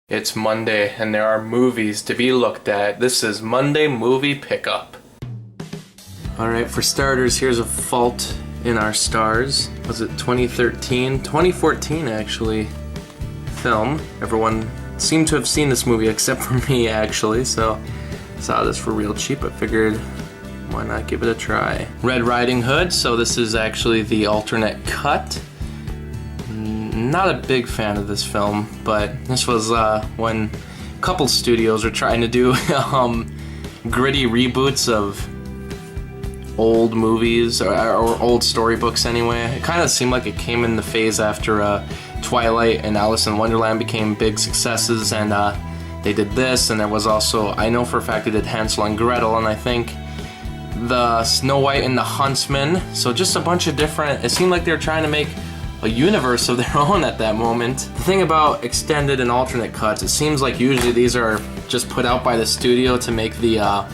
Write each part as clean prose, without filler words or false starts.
It's Monday and there are movies to be looked at. This is Monday Movie Pickup. Alright, for starters, here's A Fault in Our Stars. Was it 2013? 2014 actually. Film. Everyone seemed to have seen this movie except for me actually, so saw this for real cheap. I figured why not give it a try. Red Riding Hood, so this is actually the alternate cut. Not a big fan of this film, but this was when a couple studios were trying to do gritty reboots of old movies or old storybooks anyway. It kind of seemed like it came in the phase after Twilight and Alice in Wonderland became big successes, and they did this, and there was also, I know for a fact they did Hansel and Gretel, and I think the Snow White and the Huntsman, so just a bunch of different, it seemed like they were trying to make a universe of their own at that moment. The thing about extended and alternate cuts, it seems like usually these are just put out by the studio to make the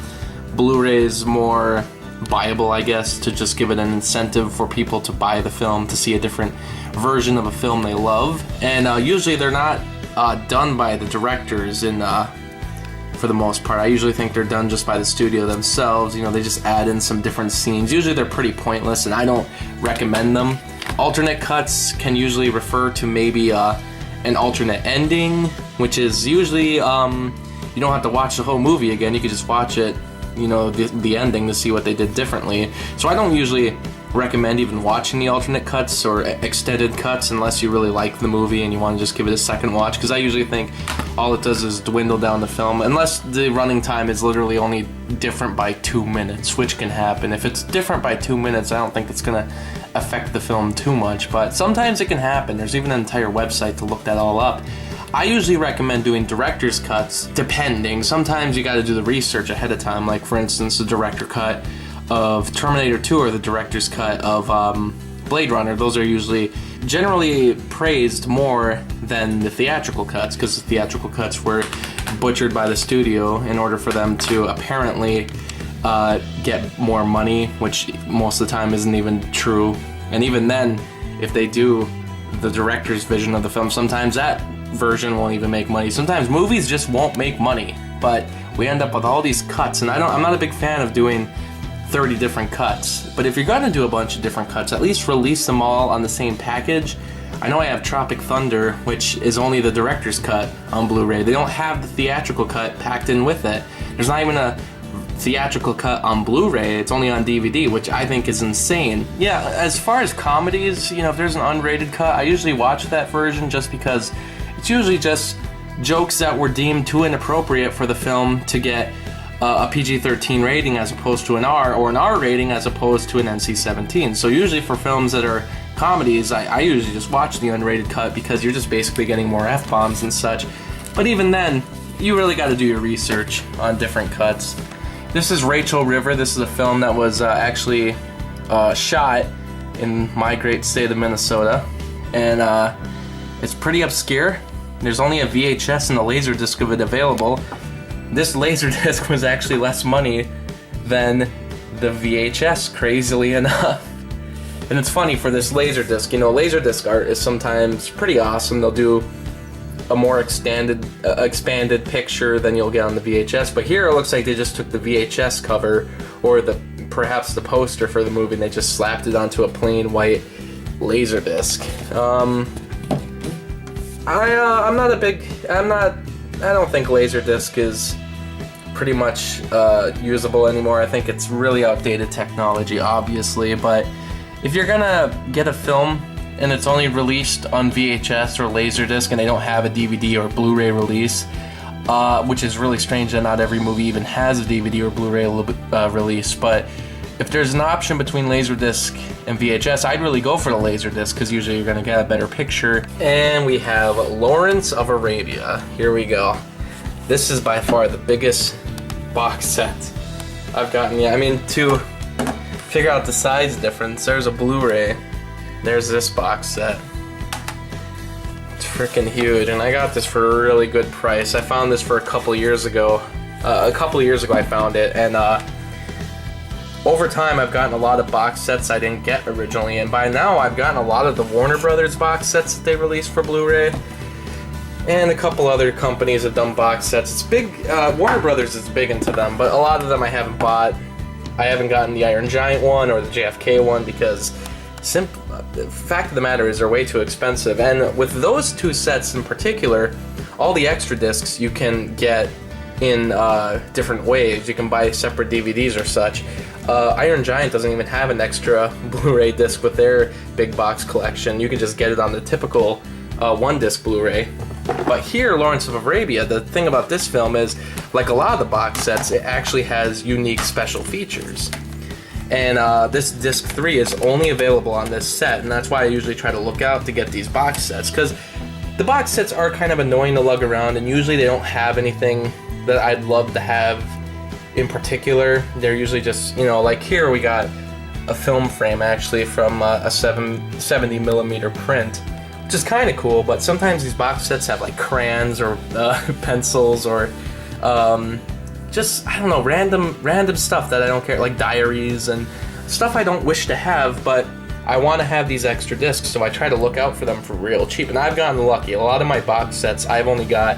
Blu-rays more viable, I guess, to just give it an incentive for people to buy the film, to see a different version of a film they love. And usually they're not done by the directors for the most part. I usually think they're done just by the studio themselves. You know, they just add in some different scenes. Usually they're pretty pointless and I don't recommend them. Alternate cuts can usually refer to maybe an alternate ending, which is usually you don't have to watch the whole movie again. You could just watch it, you know, the ending to see what they did differently. So I don't usually recommend even watching the alternate cuts or extended cuts unless you really like the movie and you want to just give it a second watch, because I usually think all it does is dwindle down the film, unless the running time is literally only different by 2 minutes, which can happen. If it's different by 2 minutes, I don't think it's gonna affect the film too much, but sometimes it can happen. There's even an entire website to look that all up. I usually recommend doing director's cuts, depending. Sometimes you gotta do the research ahead of time, like for instance the director cut of Terminator 2 or the director's cut of Blade Runner. Those are usually generally praised more than the theatrical cuts, because the theatrical cuts were butchered by the studio in order for them to apparently get more money, which most of the time isn't even true. And even then, if they do the director's vision of the film, sometimes that version won't even make money. Sometimes movies just won't make money, but we end up with all these cuts, and I'm not a big fan of doing 30 different cuts. But if you're gonna do a bunch of different cuts, at least release them all on the same package. I know I have Tropic Thunder, which is only the director's cut on Blu-ray. They don't have the theatrical cut packed in with it. There's not even a theatrical cut on Blu-ray, it's only on DVD, which I think is insane. Yeah, as far as comedies, you know, if there's an unrated cut, I usually watch that version just because it's usually just jokes that were deemed too inappropriate for the film to get a PG-13 rating as opposed to an R, or an R rating as opposed to an NC-17. So usually for films that are comedies, I usually just watch the unrated cut because you're just basically getting more F-bombs and such. But even then, you really got to do your research on different cuts. This is Rachel River. This is a film that was actually shot in my great state of Minnesota, and it's pretty obscure. There's only a VHS and a Laserdisc of it available. This Laserdisc was actually less money than the VHS, crazily enough. And it's funny, for this Laserdisc, you know, Laserdisc art is sometimes pretty awesome. They'll do a more expanded picture than you'll get on the VHS, but here it looks like they just took the VHS cover, or perhaps the poster for the movie, and they just slapped it onto a plain white Laserdisc. I don't think Laserdisc is pretty much usable anymore. I think it's really outdated technology, obviously, but if you're gonna get a film and it's only released on VHS or Laserdisc and they don't have a DVD or Blu-ray release, which is really strange that not every movie even has a DVD or Blu-ray release, but if there's an option between Laserdisc and VHS, I'd really go for the Laserdisc because usually you're gonna get a better picture. And we have Lawrence of Arabia. Here we go. This is by far the biggest box set I've gotten yet. I mean, to figure out the size difference, there's a Blu-ray, there's this box set. It's freaking huge, and I got this for a really good price. I found this for a couple years ago. I found it, and over time I've gotten a lot of box sets I didn't get originally, and by now I've gotten a lot of the Warner Brothers box sets that they released for Blu-ray. And a couple other companies have done box sets. It's big, Warner Brothers is big into them, but a lot of them I haven't bought. I haven't gotten the Iron Giant one or the JFK one because the fact of the matter is they're way too expensive. And with those two sets in particular, all the extra discs you can get in different ways. You can buy separate DVDs or such. Iron Giant doesn't even have an extra Blu-ray disc with their big box collection. You can just get it on the typical one-disc Blu-ray. But here, Lawrence of Arabia, the thing about this film is, like a lot of the box sets, it actually has unique special features. And this disc 3 is only available on this set, and that's why I usually try to look out to get these box sets, because the box sets are kind of annoying to lug around, and usually they don't have anything that I'd love to have in particular. They're usually just, you know, like here we got a film frame actually from a 70mm print, which is kind of cool, but sometimes these box sets have like crayons or pencils or just, I don't know, random stuff that I don't care, like diaries and stuff I don't wish to have, but I want to have these extra discs, so I try to look out for them for real cheap, and I've gotten lucky. A lot of my box sets I've only got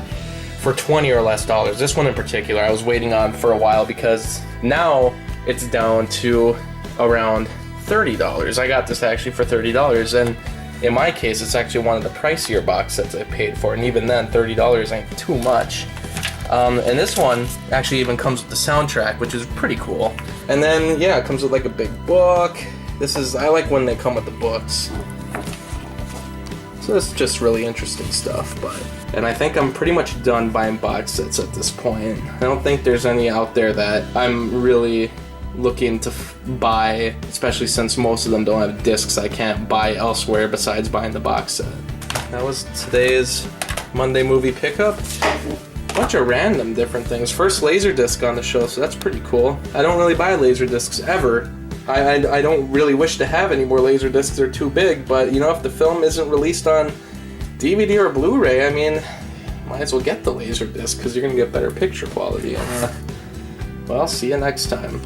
for $20 or less. This one in particular I was waiting on for a while because now it's down to around $30. I got this actually for $30, and in my case it's actually one of the pricier box sets I paid for, and even then $30 ain't too much. And this one actually even comes with the soundtrack, which is pretty cool. And then yeah, it comes with like a big book. I like when they come with the books. So it's just really interesting stuff, and I think I'm pretty much done buying box sets at this point. I don't think there's any out there that I'm really looking to buy, especially since most of them don't have discs I can't buy elsewhere besides buying the box set. That was today's Monday movie pickup. Bunch of random different things. First Laserdisc on the show, so that's pretty cool. I don't really buy Laserdiscs ever. I don't really wish to have any more Laserdiscs, they're too big, but you know, if the film isn't released on DVD or Blu-ray, I mean, might as well get the Laserdisc because you're going to get better picture quality. Well, see you next time.